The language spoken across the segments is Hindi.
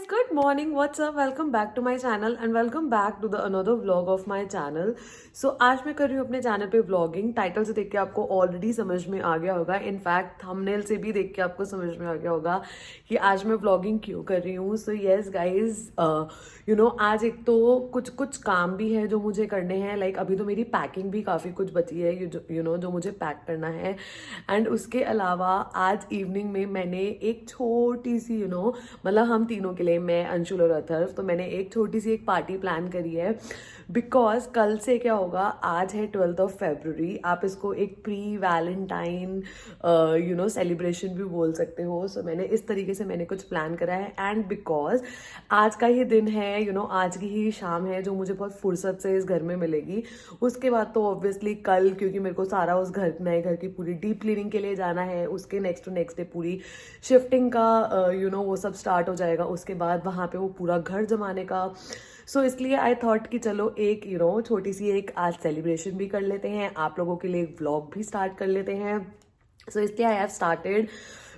good morning, what's up, welcome back to my channel and welcome back to the another vlog of my channel. So आज मैं कर रही हूँ अपने चैनल पे व्लॉगिंग। टाइटल से देख के आपको ऑलरेडी समझ में आ गया होगा, इनफैक्ट थंबनेल से भी देख के आपको समझ में आ गया होगा कि आज मैं व्लॉगिंग क्यों कर रही हूँ। सो येस गाइज, आज एक तो कुछ काम भी है जो मुझे करने हैं। लाइक अभी तो मेरी पैकिंग भी काफ़ी कुछ बची है जो मुझे पैक करना है। एंड उसके अलावा आज इवनिंग में मैंने एक छोटी सी मतलब हम तीनों के लिए, मैं, अंशुल और अथर्व, तो मैंने एक छोटी सी एक पार्टी प्लान करी है। बिकॉज कल से क्या होगा, आज है 12 फरवरी, आप इसको एक प्री वैलेंटाइन सेलिब्रेशन भी बोल सकते हो। सो मैंने इस तरीके से मैंने कुछ प्लान करा है। एंड बिकॉज आज का ही दिन है, आज की ही शाम है जो मुझे बहुत फुर्सत से इस घर में मिलेगी। उसके बाद तो ऑब्वियसली कल, क्योंकि मेरे को सारा उस नए घर की पूरी डीप क्लीनिंग के लिए जाना है, उसके नेक्स्ट डे पूरी शिफ्टिंग का वो सब स्टार्ट हो जाएगा। उसके बाद वहाँ पे वो पूरा घर जमाने का। सो इसलिए आई थॉट कि चलो एक छोटी सी एक आज सेलिब्रेशन भी कर लेते हैं, आप लोगों के लिए एक व्लॉग भी स्टार्ट कर लेते हैं। सो इसलिए आई हैव स्टार्टेड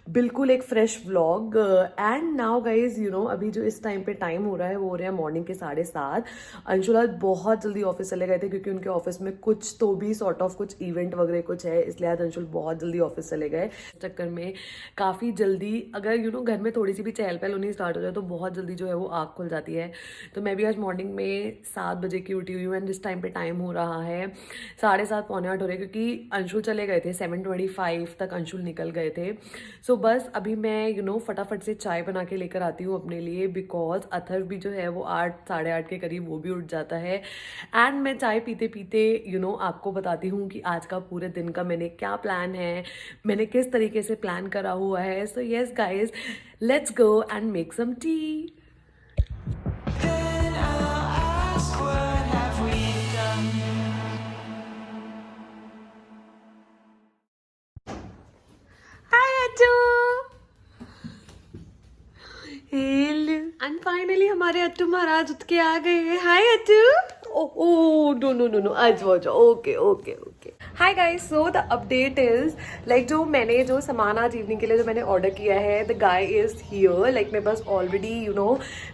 बिल्कुल एक fresh vlog. And now guys अभी जो इस टाइम पे टाइम हो रहा है वो हो रहा है मॉर्निंग के 7:30। अंशुल आज बहुत जल्दी ऑफिस चले गए थे क्योंकि उनके ऑफिस में कुछ तो भी सॉर्ट ऑफ कुछ इवेंट वगैरह कुछ है, इसलिए आज अंशुल बहुत जल्दी ऑफिस चले गए। इस चक्कर में काफ़ी जल्दी अगर घर में थोड़ी सी भी चहल पहल होनी स्टार्ट हो जाए तो बहुत जल्दी जो है वो आँख खुल जाती है। तो मैं भी आज मॉर्निंग में 7 बजे की उठी हुई हूँ। एंड जिस टाइम पे टाइम हो रहा है 7:30 पौने 8 हो रहे, क्योंकि अंशुल चले गए थे 7:25 तक अंशुल निकल गए थे। सो बस अभी मैं फटाफट से चाय बना के लेकर आती हूँ अपने लिए, बिकॉज अथर्व भी जो है वो 8 साढ़े 8 के करीब वो भी उठ जाता है। एंड मैं चाय पीते पीते आपको बताती हूँ कि आज का पूरे दिन का मैंने क्या प्लान है, मैंने किस तरीके से प्लान करा हुआ है। So yes guys, let's go and make some tea. And finally हमारे अट्टू महाराज उठ के आ गए हैं। Hi Attu. Oh no no no no, आज वो जाओ। Okay okay okay. Hi guys, so the update is like जो सामान आज इवनिंग के लिए जो मैंने ऑर्डर किया है, the guy is here. Like मेरे पास ऑलरेडी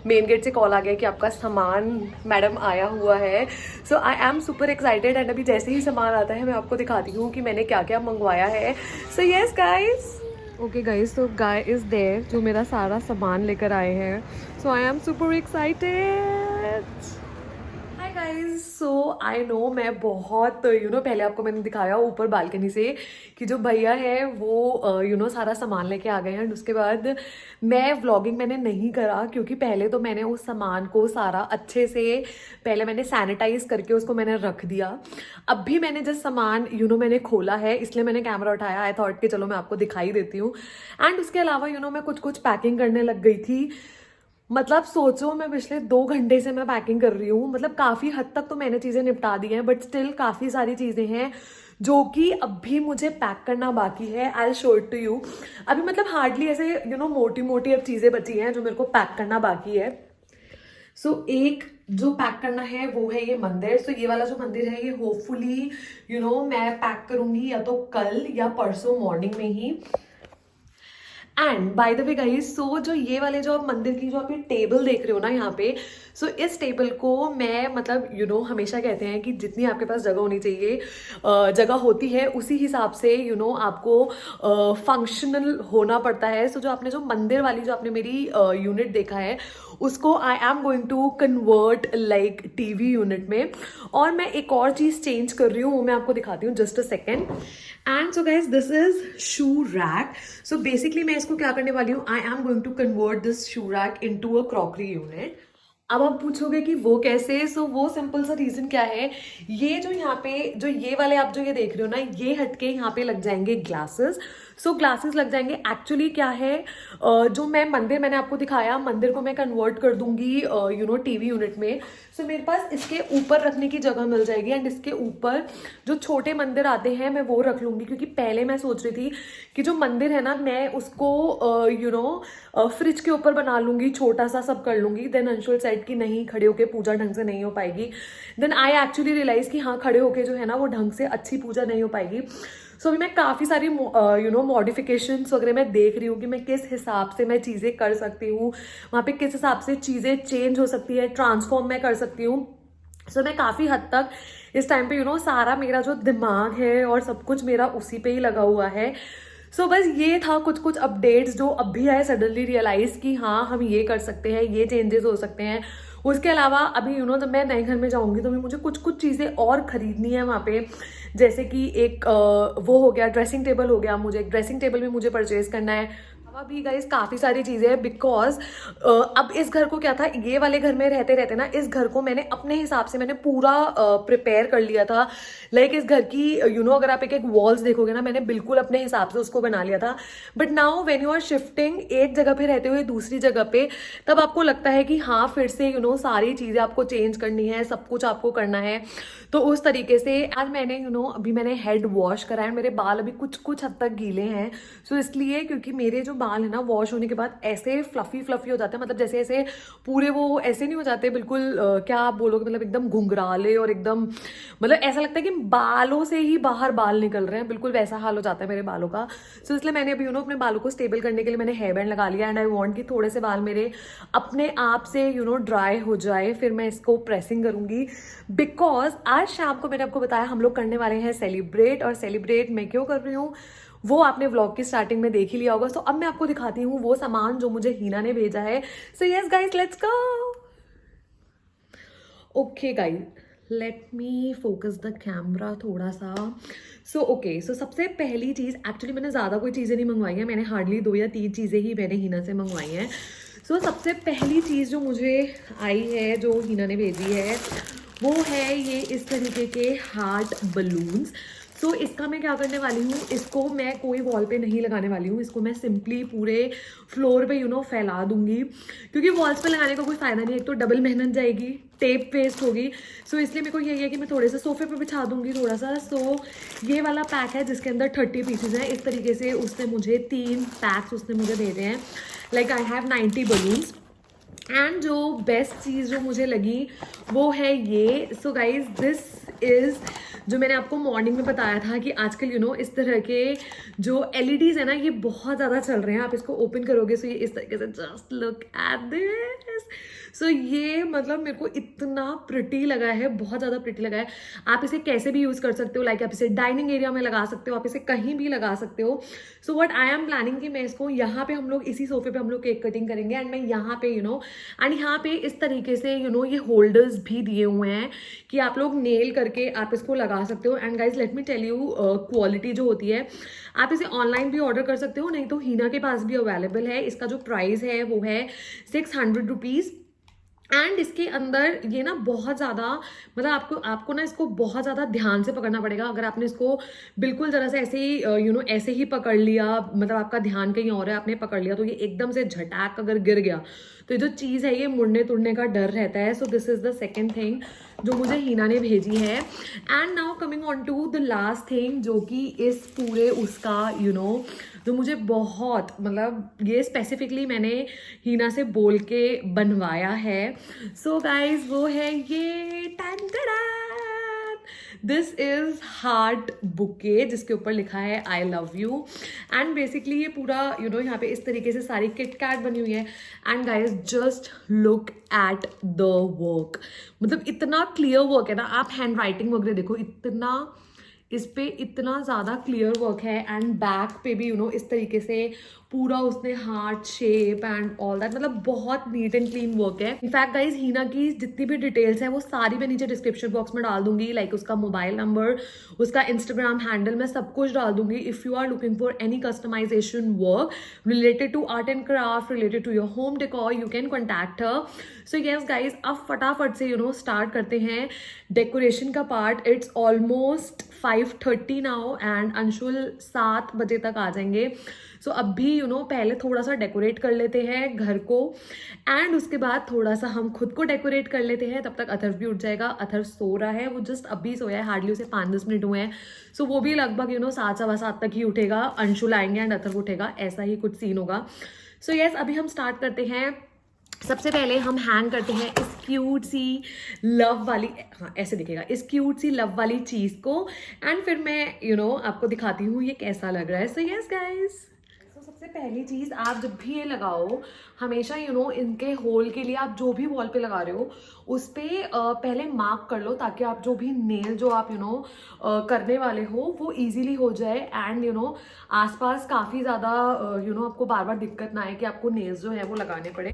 मेन गेट से कॉल आ गया कि आपका सामान मैडम आया हुआ है। So I am super excited. And अभी जैसे ही सामान आता है मैं आपको दिखाती हूँ कि मैंने क्या क्या मंगवाया है। So yes guys, okay guys, तो गाय इज़ देयर जो मेरा सारा सामान लेकर आए हैं। So I am super excited. Hi guys, so I know मैं बहुत पहले आपको मैंने दिखाया ऊपर बालकनी से कि जो भैया है वो सारा सामान लेके आ गए हैं। एंड उसके बाद मैं व्लॉगिंग मैंने नहीं करा क्योंकि पहले तो मैंने उस सामान को सारा अच्छे से पहले मैंने सैनिटाइज करके उसको मैंने रख दिया। अब भी मैंने जिस सामान मैंने खोला है इसलिए मैंने कैमरा उठाया। आई थॉट कि चलो मैं आपको दिखाई देती हूँ। एंड उसके अलावा मैं कुछ पैकिंग करने लग गई थी। मतलब सोचो, मैं पिछले 2 घंटे से मैं पैकिंग कर रही हूँ। मतलब काफ़ी हद तक तो मैंने चीज़ें निपटा दी हैं, बट स्टिल काफ़ी सारी चीज़ें हैं जो कि अब भी मुझे पैक करना बाकी है। I show it to you. अभी मतलब हार्डली ऐसे मोटी मोटी अब चीज़ें बची हैं जो मेरे को पैक करना बाकी है। सो एक जो पैक करना है वो है ये मंदिर। सो ये वाला जो मंदिर है ये होपफुली मैं पैक करूँगी या तो कल या परसों मॉर्निंग में ही। And by the way guys, so जो ये वाले जो आप मंदिर की जो आप ये टेबल देख रहे हो ना यहाँ पे, सो इस टेबल को मैं मतलब हमेशा कहते हैं कि जितनी आपके पास जगह होनी चाहिए, जगह होती है उसी हिसाब से आपको फंक्शनल होना पड़ता है। सो जो आपने जो मंदिर वाली जो आपने मेरी यूनिट देखा है उसको I am going to convert like TV unit में। और मैं एक और चीज़ चेंज कर रही हूँ, वो मैं आपको दिखाती हूँ, just a second. And so guys, this is shoe rack. So basically मैं इसको क्या करने वाली हूँ, I am going to convert this shoe rack into a crockery unit. अब आप पूछोगे कि वो कैसे। सो वो सिंपल सा रीजन क्या है, ये जो यहाँ पे जो ये वाले आप जो ये देख रहे हो ना, ये हटके यहाँ पे लग जाएंगे ग्लासेस। सो ग्लासेस लग जाएंगे। एक्चुअली क्या है, जो मैंने आपको दिखाया, मंदिर को मैं कन्वर्ट कर दूंगी टीवी यूनिट में। सो मेरे पास इसके ऊपर रखने की जगह मिल जाएगी। एंड इसके ऊपर जो छोटे मंदिर आते हैं मैं वो रख लूंगी, क्योंकि पहले मैं सोच रही थी कि जो मंदिर है ना मैं उसको फ्रिज के ऊपर बना लूंगी, छोटा सा सब कर लूंगी। देन अंशुल सेड कि नहीं, खड़े होके पूजा ढंग से नहीं हो पाएगी। देन आई एक्चुअली रियलाइज कि हाँ, खड़े होके जो है ना वो ढंग से अच्छी पूजा नहीं हो पाएगी। सो अभी मैं काफ़ी सारी मॉडिफिकेशंस वगैरह मैं देख रही हूँ कि मैं किस हिसाब से मैं चीज़ें कर सकती हूँ, वहाँ पे किस हिसाब से चीज़ें चेंज हो सकती है, ट्रांसफॉर्म मैं कर सकती हूँ। सो मैं काफ़ी हद तक इस टाइम पे सारा मेरा जो दिमाग है और सब कुछ मेरा उसी पे ही लगा हुआ है। सो बस ये था कुछ कुछ अपडेट्स जो अभी आए, सडनली रियलाइज कि हाँ हम ये कर सकते हैं, ये चेंजेस हो सकते हैं। उसके अलावा अभी जब मैं नए घर में जाऊंगी तो भी मुझे कुछ कुछ चीज़ें और खरीदनी है वहाँ पे, जैसे कि एक वो हो गया, ड्रेसिंग टेबल हो गया, मुझे एक ड्रेसिंग टेबल भी मुझे परचेज करना है। अभी गाइस काफ़ी सारी चीज़ें हैं बिकॉज अब इस घर को क्या था, ये वाले घर में रहते रहते ना इस घर को मैंने अपने हिसाब से मैंने पूरा प्रिपेयर कर लिया था। लाइक इस घर की अगर आप एक एक वॉल्स देखोगे ना, मैंने बिल्कुल अपने हिसाब से उसको बना लिया था। But now when you are shifting एक जगह पे रहते हुए दूसरी जगह पे, तब आपको लगता है कि हाँ फिर से सारी चीज़ें आपको चेंज करनी है, सब कुछ आपको करना है। तो उस तरीके से आज मैंने अभी मैंने हेड वॉश करा है, मेरे बाल अभी कुछ कुछ हद तक गीले हैं। सो इसलिए क्योंकि मेरे जो बाल है ना वॉश होने के बाद ऐसे फ्लफी फ्लफी हो जाते हैं, मतलब जैसे ऐसे पूरे वो ऐसे नहीं हो जाते बिल्कुल, क्या आप बोलोगे, मतलब एकदम घुंघराले और एकदम मतलब ऐसा लगता है कि बालों से ही बाहर बाल निकल रहे हैं, बिल्कुल वैसा हाल हो जाता है मेरे बालों का। सो इसलिए मैंने अभी अपने बालों को स्टेबल करने के लिए मैंने हेयर बैंड लगा लिया एंड आई वांट कि थोड़े से बाल मेरे अपने आप से ड्राई हो जाए, फिर मैं इसको प्रेसिंग करूंगी। बिकॉज आज शाम को मैंने आपको बताया हम लोग करने वाले हैं सेलिब्रेट, और सेलिब्रेट मैं क्यों कर रही हूँ वो आपने व्लॉग की स्टार्टिंग में देख ही लिया होगा। सो अब मैं आपको दिखाती हूँ वो सामान जो मुझे हीना ने भेजा है। So yes guys let's go. Okay guys, let me focus the camera थोड़ा सा। सो ओके, सो सबसे पहली चीज़, एक्चुअली मैंने ज़्यादा कोई चीज़ें नहीं मंगवाई है, मैंने हार्डली 2 या 3 चीज़ें ही मैंने हीना से मंगवाई हैं। सो सबसे पहली चीज़ जो मुझे आई है, जो हीना ने भेजी है, वो है ये इस तरीके के हार्ट बलून्स। सो इसका मैं क्या करने वाली हूँ, इसको मैं कोई वॉल पे नहीं लगाने वाली हूँ, इसको मैं सिंपली पूरे फ्लोर पे फैला दूंगी, क्योंकि वॉल्स पे लगाने का कोई फ़ायदा नहीं है, एक तो डबल मेहनत जाएगी, टेप वेस्ट होगी। सो इसलिए मेरे को यही है कि मैं थोड़े से सोफे पे बिछा दूंगी थोड़ा सा। सो ये वाला पैक है जिसके अंदर 30 पीसेज हैं। इस तरीके से उसने मुझे 3 पैक्स उसने मुझे भेजे हैं। Like I have 90 balloons. And जो बेस्ट चीज़ जो मुझे लगी वो है ये। सो गाइज दिस इज़, जो मैंने आपको मॉर्निंग में बताया था कि आजकल इस तरह के जो LEDs है ना ये बहुत ज़्यादा चल रहे हैं। आप इसको ओपन करोगे सो ये इस तरीके से, जस्ट लुक एट दिस। सो ये मतलब मेरे को इतना प्रिटी लगा है, बहुत ज़्यादा प्रिटी लगा है। आप इसे कैसे भी यूज़ कर सकते हो, लाइक आप इसे डाइनिंग एरिया में लगा सकते हो, आप इसे कहीं भी लगा सकते हो। So what I am planning कि मैं इसको यहाँ पे हम लोग इसी सोफे पे हम लोग केक कटिंग करेंगे एंड मैं यहाँ पे एंड यहाँ पे इस तरीके से ये होल्डर्स भी दिए हुए हैं कि आप लोग नेल करके आप इसको लगा सकते हो। And guys let me tell you, quality जो होती है, आप इसे ऑनलाइन भी ऑर्डर कर सकते हो, नहीं तो हीना के पास भी अवेलेबल है। इसका जो प्राइस है वो है 600 रुपीज़। एंड इसके अंदर ये ना बहुत ज़्यादा, मतलब आपको ना इसको बहुत ज़्यादा ध्यान से पकड़ना पड़ेगा। अगर आपने इसको बिल्कुल ज़रा सा ऐसे ही ऐसे ही पकड़ लिया, मतलब आपका ध्यान कहीं और है, आपने पकड़ लिया, तो ये एकदम से झटाक अगर गिर गया तो ये जो चीज़ है ये मुड़ने तुड़ने का डर रहता है। So this is the second thing जो मुझे हीना ने भेजी है। And now coming on to the last thing, जो कि इस पूरे उसका जो मुझे बहुत, मतलब ये स्पेसिफिकली मैंने हीना से बोल के बनवाया है। सो गाइज वो है ये, ton this is heart bouquet, जिसके ऊपर लिखा है I love you. And basically ये पूरा यहाँ पे इस तरीके से सारी किट कैट बनी हुई है। And guys just look at the work, मतलब इतना क्लियर वर्क है ना। आप हैंड राइटिंग वगैरह देखो, इतना इस पे इतना ज़्यादा क्लियर वर्क है। एंड बैक पे भी इस तरीके से पूरा उसने heart shape and all that, मतलब बहुत नीट एंड क्लीन वर्क है। इनफैक्ट गाइज हीना की जितनी भी डिटेल्स हैं वो सारी मैं नीचे डिस्क्रिप्शन बॉक्स में डाल दूंगी, लाइक उसका मोबाइल नंबर, उसका इंस्टाग्राम हैंडल, मैं सब कुछ डाल दूंगी। If you are looking for any customization work related to art and craft, related to your home decor, you can contact her. So yes guys, अब फटाफट से स्टार्ट करते हैं डेकोरेशन का part. It's almost 5:30 now and Anshul 7 बजे तक आ जाएंगे। सो अब भी पहले थोड़ा सा डेकोरेट कर लेते हैं घर को, एंड उसके बाद थोड़ा सा हम खुद को डेकोरेट कर लेते हैं। तब तक अथर्व भी उठ जाएगा। अथर्व सो रहा है, वो जस्ट अभी सोया है, हार्डली उसे 5-10 मिनट हुए हैं। सो वो भी लगभग 7-7:15 तक ही उठेगा। अंशुल आएंगे एंड अथर्व उठेगा, ऐसा ही कुछ सीन होगा। सो यस, अभी हम स्टार्ट करते हैं सबसे पहले हम हैंग करते हैं इस क्यूट सी लव वाली, हाँ ऐसे दिखेगा, इस क्यूट सी लव वाली चीज़ को। एंड फिर मैं आपको दिखाती हूँ ये कैसा लग रहा है। सो यस गाइस, सबसे पहली चीज़, आप जब भी ये लगाओ हमेशा इनके होल के लिए आप जो भी वॉल पे लगा रहे हो उस पे पहले मार्क कर लो, ताकि आप जो भी नेल जो आप करने वाले हो वो इजीली हो जाए। एंड आसपास काफ़ी ज़्यादा आपको बार बार दिक्कत ना आए कि आपको नेल्स जो है वो लगाने पड़े।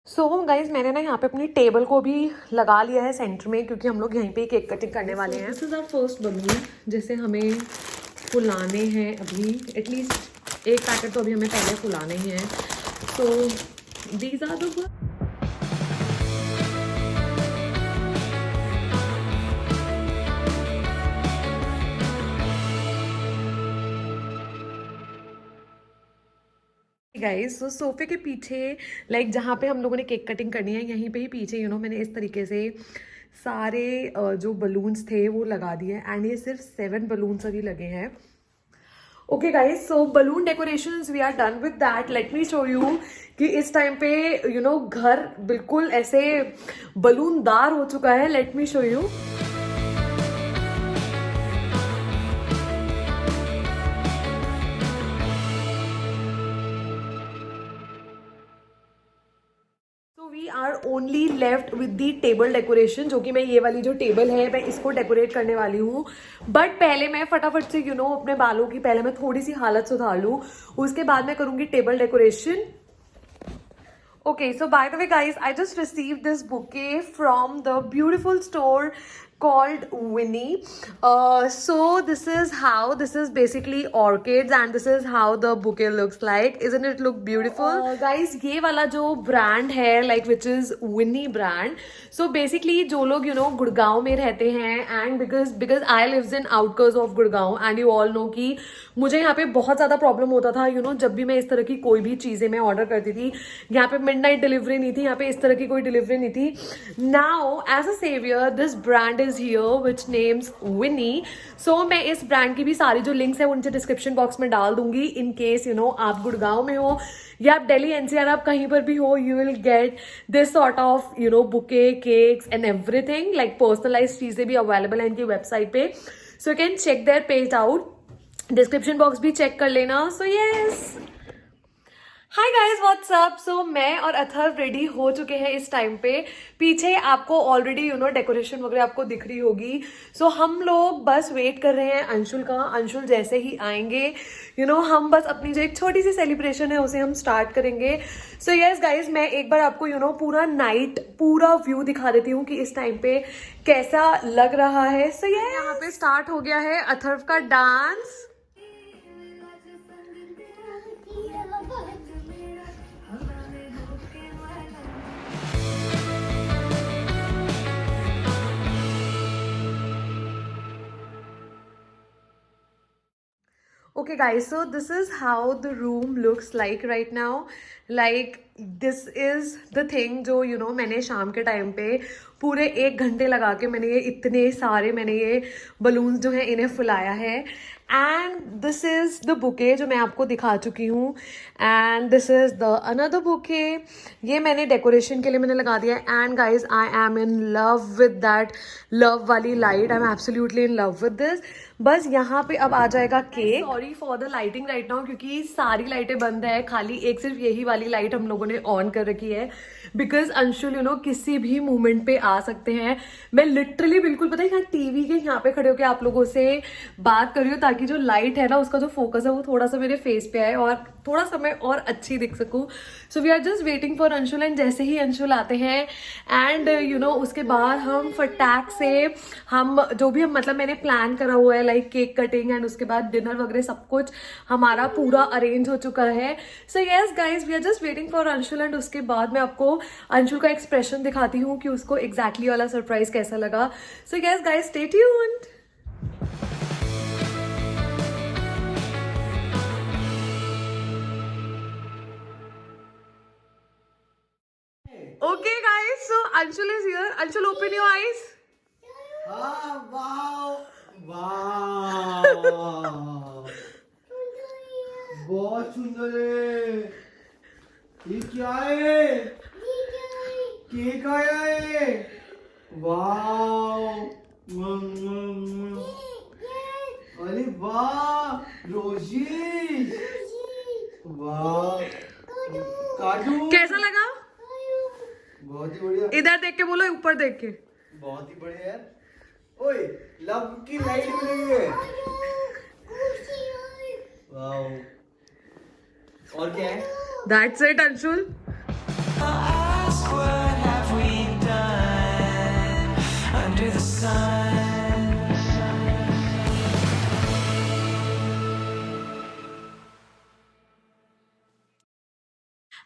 सो गाइज मैंने ना यहाँ पे अपनी टेबल को भी लगा लिया है सेंटर में, क्योंकि हम लोग यहीं पे केक कटिंग करने वाले हैं। This is our first balloon, जैसे हमें फुलाने हैं अभी, एटलीस्ट एक पैकेट तो अभी हमें पहले फुलाने ही हैं। So these are the guys. So सोफे के पीछे लाइक जहाँ पे हम लोगों ने केक कटिंग करनी है, यहीं पे ही पीछे मैंने इस तरीके से सारे जो बलून्स थे वो लगा दिए। एंड ये सिर्फ 7 बलून्स अभी लगे हैं। Okay guys, so balloon decorations we are done with that. Let me show you कि इस टाइम पे घर बिल्कुल ऐसे बलूनदार हो चुका है। Let me show you. We are only left with the table decoration, जो कि मैं ये वाली जो टेबल है मैं इसको डेकोरेट करने वाली हूँ। बट पहले मैं फटाफट से अपने बालों की पहले मैं थोड़ी सी हालत सुधार लूँ, उसके बाद मैं करूँगी table decoration. Okay, so by the way guys, I just received this bouquet from the beautiful store called Winnie. So this is basically orchids and this is how the bouquet looks like. Isn't it look beautiful? Guys, ये वाला जो brand है like which is Winnie brand. So basically जो लोग गुड़गांव में रहते हैं and because I lives in outskirts of Gurgaon and you all know कि मुझे यहाँ पे बहुत ज़्यादा प्रॉब्लम होता था जब भी मैं इस तरह की कोई भी चीज़ें मैं ऑर्डर करती थी। यहाँ पे मिडनाइट डिलीवरी नहीं थी, यहाँ पे इस तरह की कोई डिलीवरी नहीं थी। Now as a saviour this brand is here which names Vinny. So मैं इस ब्रांड की भी सारी जो लिंक्स है वो नीचे डिस्क्रिप्शन बॉक्स में डाल दूंगी। इन केस आप गुड़गांव में हो या आप दिल्ली एनसीआर आप कहीं पर भी हो, you will get this sort of bouquet, cakes and everything like personalise चीज़ें भी अवेलेबल है इनकी वेबसाइट पे। So you can check their page out, description box भी चेक कर लेना। So yes, hi guys what's up. So मैं और अथर्व रेडी हो चुके हैं इस टाइम पे। पीछे आपको ऑलरेडी डेकोरेशन वगैरह आपको दिख रही होगी। सो हम लोग बस वेट कर रहे हैं अंशुल का। अंशुल जैसे ही आएंगे हम बस अपनी जो एक छोटी सी सेलिब्रेशन है उसे हम स्टार्ट करेंगे। सो यस गाइज, मैं एक बार आपको पूरा नाइट पूरा व्यू दिखा देती हूँ कि इस टाइम पे कैसा लग रहा है। सो यस, यहाँ पे स्टार्ट हो गया है अथर्व का dance. Okay guys, so this is how the room looks like right now. Like this is the thing जो मैंने शाम के टाइम पे पूरे 1 घंटे लगा के मैंने ये इतने सारे ये बलून्स जो है इन्हें फुलाया है। And this is the bouquet जो मैं आपको दिखा चुकी हूँ। And this is the another bouquet, ये मैंने डेकोरेशन के लिए मैंने लगा दिया। And guys I am in love with that love वाली light, I am absolutely in love with this. बस यहाँ पे अब आ जाएगा cake. Sorry for the lighting right now, क्योंकि सारी लाइटें बंद है, खाली एक सिर्फ यही वाली लाइट हम लोगों ने ऑन कर रखी है। बिकॉज अंशुल किसी भी मोमेंट पे आ सकते हैं। मैं लिटरली बिल्कुल पता है यहाँ टीवी के यहाँ पे खड़े होकर आप लोगों से बात कर रही हूँ, ताकि जो लाइट है ना उसका जो फोकस है वो थोड़ा सा मेरे फेस पे आए और थोड़ा सा मैं और अच्छी दिख सकूँ। So we are just waiting for Anshul. And जैसे ही अंशुल आते हैं एंड उसके बाद हम फटाक से हम जो भी हम मतलब मैंने प्लान करा हुआ है लाइक केक कटिंग एंड उसके बाद डिनर वगैरह सब कुछ हमारा पूरा अरेंज हो चुका है। So yes guys, we are just waiting for Anshul. And उसके बाद मैं आपको अंशुल का एक्सप्रेशन दिखाती हूँ कि उसको एग्जैक्टली वाला सरप्राइज कैसा लगा। सो yes guys, stay tuned. Okay guys, so Anshul is here. Anshul, open your eyes. हाँ वाव वाव बहुत सुंदर है। ये क्या है? केक आया है। वाव अरे वाह रोजी वाह काटू कैसा लगा? बहुत ही बढ़िया। इधर देख के बोलो, ऊपर देख के। बहुत ही बढ़िया यार। ओए लव की लाइट भी लगी है। वाओ और क्या है? That's it, Anshul. Ask what have we done under the sun?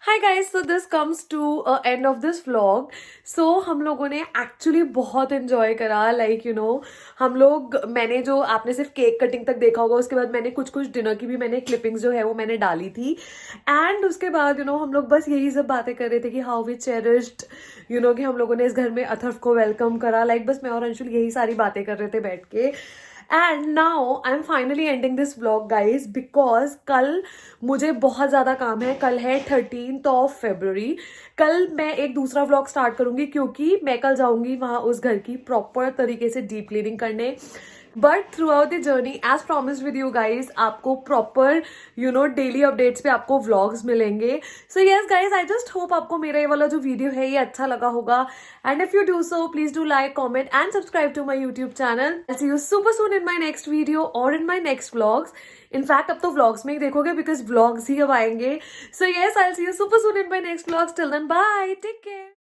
Hi guys, so this comes to end of this vlog. So हम लोगों ने actually बहुत enjoy करा, like you know, मैंने जो आपने सिर्फ केक कटिंग तक देखा होगा, उसके बाद मैंने कुछ डिनर की भी मैंने क्लिपिंग्स जो है वो मैंने डाली थी. एंड उसके बाद हम लोग बस यही सब बातें कर रहे थे कि हाउ वी चेरिश्ड कि हम लोगों ने इस घर में अथर्व को वेलकम करा. लाइक बस मैं और अंशुल यही सारी बातें कर रहे थे बैठ के. And now I am finally ending this vlog guys, because कल मुझे बहुत ज़्यादा काम है. कल है 13 फरवरी. कल मैं एक दूसरा व्लॉग स्टार्ट करूंगी क्योंकि मैं कल जाऊंगी वहाँ उस घर की प्रॉपर तरीके से डीप क्लीनिंग करने. But throughout the journey as promised with you guys, आपको प्रॉपर डेली अपडेट्स पे आपको व्लॉग्स मिलेंगे. So yes guys, I just hope आपको मेरा ये वाला जो वीडियो है ये अच्छा लगा होगा. And if you do so please do like, comment and subscribe to my YouTube channel. I see you super soon in my next video और in my next vlogs. In fact अब तो व्लॉग्स में ही देखोगे बिकॉज व्लॉग्स ही अब आएंगे. So yes, I see you super soon in my next vlogs. Till then bye, take care.